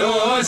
2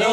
2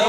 2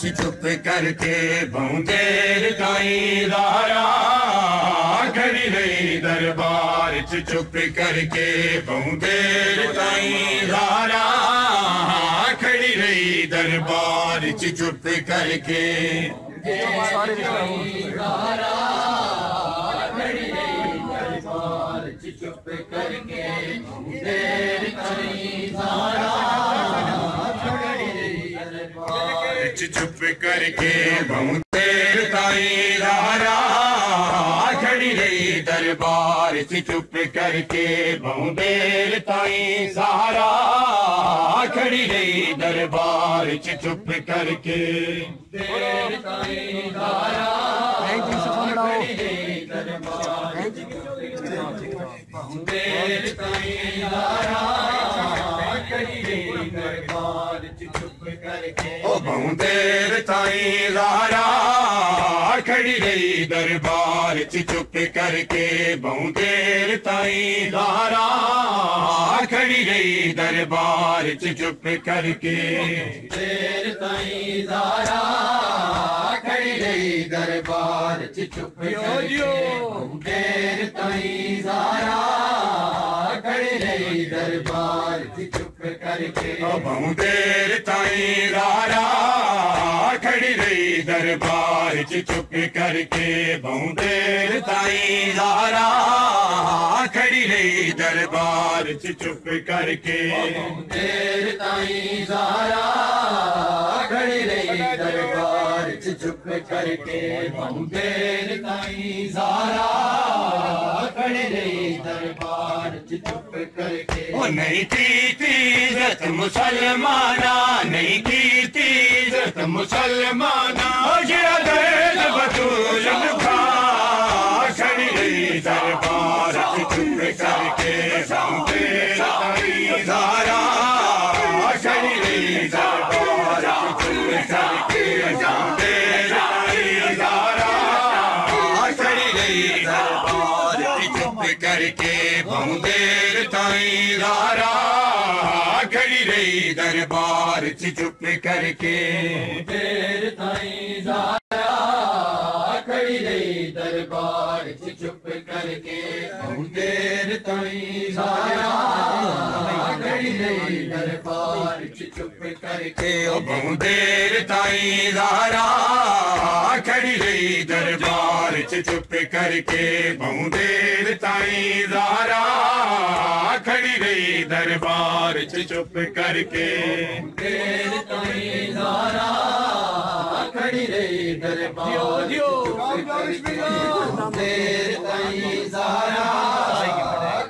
چپ کر کے بہت دیر تائیں زہرا کھڑی رہی دربار چپ کر کے بہت دیر تائیں زہرا کھڑی رہی دربار چپ کر کے چپ کر کے دیر تائیں زہرا چپ کر کے بہت دیر تائیں زہرا کھڑی رہی دربار چپ کر کے بہت دیر تائیں زہرا کھڑی رہی دربار چپ کر کے دیر تائیں زہرا کھڑی رہی دربار بہت دیر تائیں زہرا کھڑی رہی دربار چپ کر کے بہت دیر تائیں زہرا کھڑی رہی دربار چپ کر کے بہت دیر تائیں زہرا کھڑی رہی دربار چپ کر کے دیر تائیں زہرا کھڑی رہی دربار چپ کر کے دیر تائیں زہرا کھڑی رہی دربار چپ کر کے بہت دیر تائیں زہرا کھڑی رہی دربار چپ کر کے بہت دیر تائیں زہرا کھڑی رہی دربار چپ کر کے دیر تائیں زہرا کھڑی رہی دربار چپ کر کے بہت دیر تائیں زہرا کھڑی رہی دربار چپ کر کے نہیں کی عزت مسلمانہ نہیں کی عزت مسلمانہ درد بطول لکھا کھڑی رہی دربار چپ کر کے بہت دیر تائیں زہرا کھڑی رہی دربار چپ کر کے بہت دیر تائیں زہرا کھڑی رہی دربار چپ کر کے بہت دیر تائیں زہرا کھڑی رہی دربار چپ کر کے دیر تائیں زہرا کھڑی رہی دربار چپ کر کے بہت دیر تائیں زہرا کھڑی رہی دربار چپ کر کے بہت دیر تائیں زہرا کھڑی رہی دربار چپ کر کے بہت دیر تائیں زہرا کھڑی رہی دربار چپ کر کے دیر تائیں زہرا کھڑی رہی دربار دیر تائیں زہرا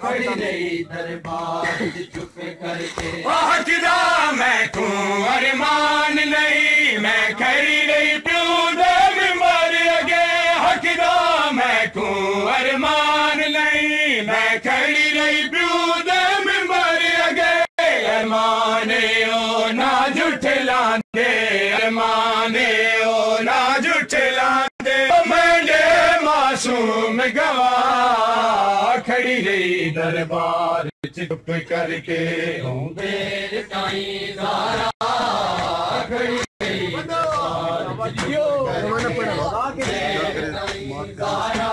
کھڑی رہی دربار چپ کر کے حقدہ میں کوں ارمان نہیں میں کھڑی رہی پیوں دے ممبر اگے حقدہ میں کوں ارمان نہیں میں کھڑی رہی پیوں دے ممبر اگے ارمانے او نہ جھٹلاندے ارمانے او نہ جھٹلاندے میں نے معصوم گواہ کھڑی رہی دربار چپ کر کے دیر تائیں زہرا کھڑی رہی دربار چپ کر کے دیر تائیں زہرا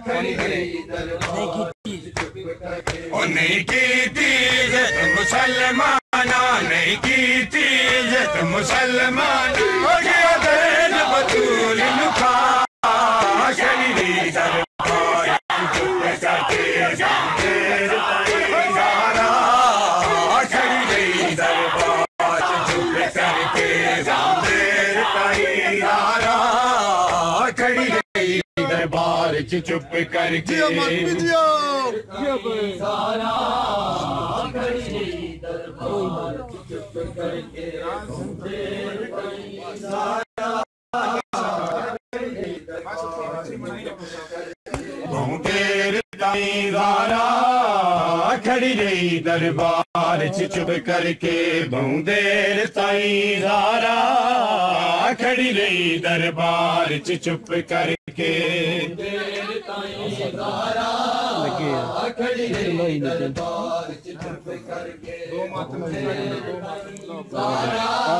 کھڑی رہی دربار چپ کر کے نہیں کی عزت مسلمانہ نہیں کی عزت مسلمانہ درد بطول لکھا کھڑی رہی دربار چپ کر کے دیر تائیں زہرا کھڑی رہی دربار چپ کر کے دیر تائیں زہرا کھڑی رہی دربار چپ کر کے زہرا کھڑی رہی دربار چپ کر کے دیر تائیں زہرا بہت دیر تائیں زہرا کھڑی رہی دربار چپ کر کے بہت دیر تائیں زہرا کھڑی رہی دربار چپ کر کے دیر تائیں زہرا کھڑی رہی دربار چپ کر کے زہرا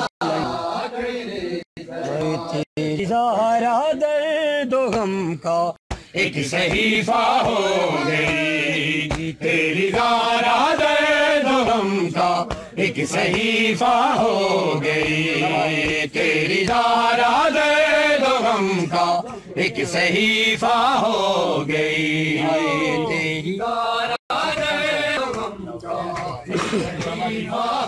تیری زہرا درد و غم کا ایک صحیفہ ہو گئی، تیری زہرا درد و غم کا ایک صحیفہ ہو گئی، تیری زہرا درد و غم کا ایک صحیفہ ہو گئی، تیری ہائے تیری زہرا درد و غم کا ایک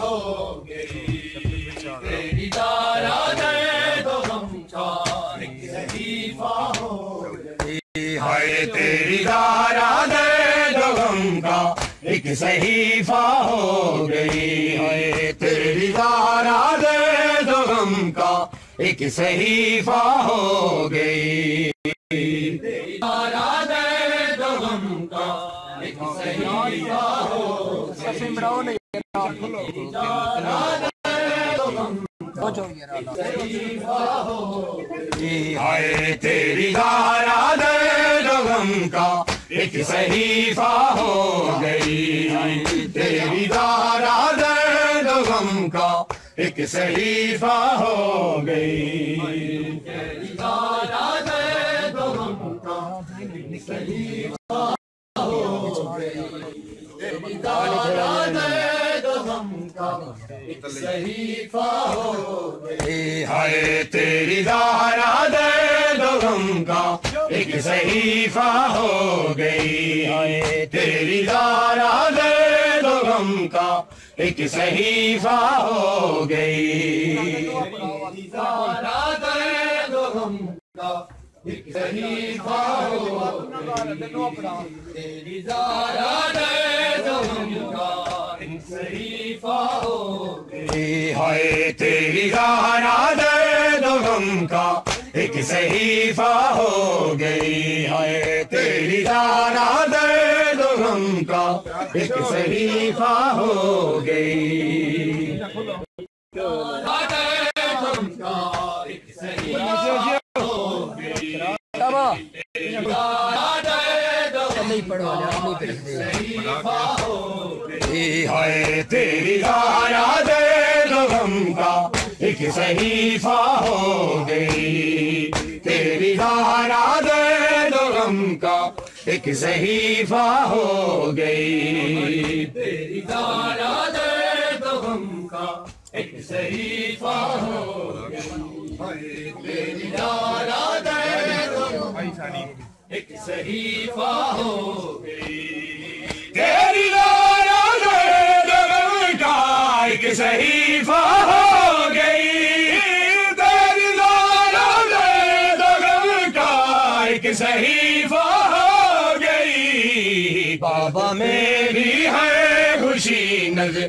صحیفہ ہو گئی، ہائے تیری زہرا درد و غم کا ایک صحیفہ ہو گئی، تیری زہرا درد و غم کا ایک صحیفہ ہو گئی، ہائے تیری زہرا درد و غم کا ایک صحیفہ ہو گئی، تیری زہرا درد و غم کا ایک صحیفہ ہو گئی، تیری زہرا درد و غم کا ایک صحیفہ ہو گئی، تیری زہرا درد و غم کا ایک صحیفہ ہو گئی، ہائے تیری زہرا درد و غم کا ایک صحیفہ ہو گئی، ہائے تیری زہرا درد و غم کا ایک صحیفہ ہو گئی، تیری زہرا درد و غم کا ایک صحیفہ ہو گئی، تیری زہرا درد و غم کا ایک صحیفہ ہو گئی، ہائے تیری زہرا درد و غم کا ایک صحیفہ ہو گئی، ہائے تیری زہرا درد و غم کا ایک صحیفہ ہو گئی، ہائے تیری زہرا درد و غم کا ایک صحیفہ ہو گئی، تیری زہرا درد و غم کا ایک صحیفہ ہو گئی، تیری زہرا درد و غم کا ایک صحیفہ ہو گئی، تیری زہرا درد و غم کا ایک صحیفہ ہو گئی، تیری زہرا درد و غم کا ایک صحیفہ ہو گئی، تیری زہرا درد و غم کا ایک صحیفہ ہو گئی، بابا میری ہے خوشی نظر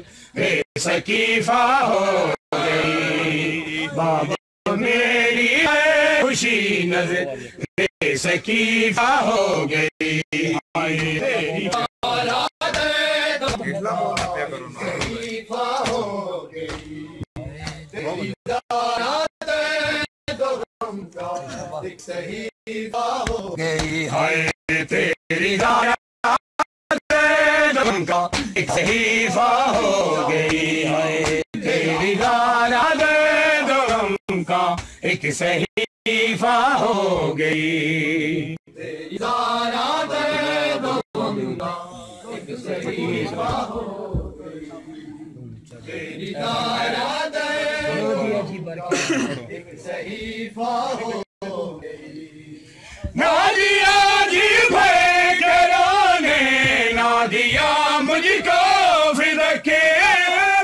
سکیفہ ہو گئی، بابا میری ہے خوشی نظر سکیفہ ہو گئی، تیری زہرا درد و غم کا سکیفہ ہو گئی، تیری زہرا درد و غم کا ایک صحیفہ ہو گئی، ہائے تیری زہرا درد و غم کا ایک صحیفہ ہو گئی، ہائے تیری زہرا درد و غم کا ایک صحیفہ ہو گئی، تیری زہرا درد و غم کا ایک صحیفہ ہو گئی، تیری زہرا درد و غم کا ایک صحیفہ ہو گئی، نادیا جی بھائی کرانے نادیا مجھ کو فدکے،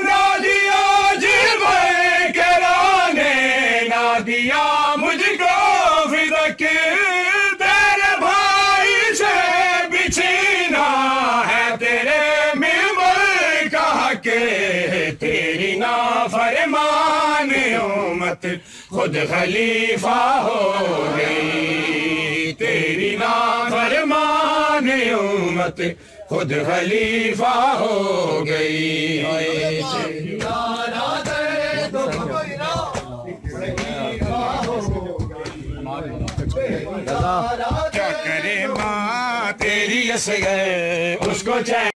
نادیا جی بھائی کرانے نادیا مجھ کو فدکے، تیرے بھائی سے بچھینا ہے تیرے ممبر کا حق، تیری نافرمان امت خود خلیفہ ہو گئی، تیری نافرمان امت خود خلیفہ ہو گئی، تیری زہرا درد و غم کا ایک صحیفہ ہو گئی، کیا کرے ماں تیری اصغر اس کو چین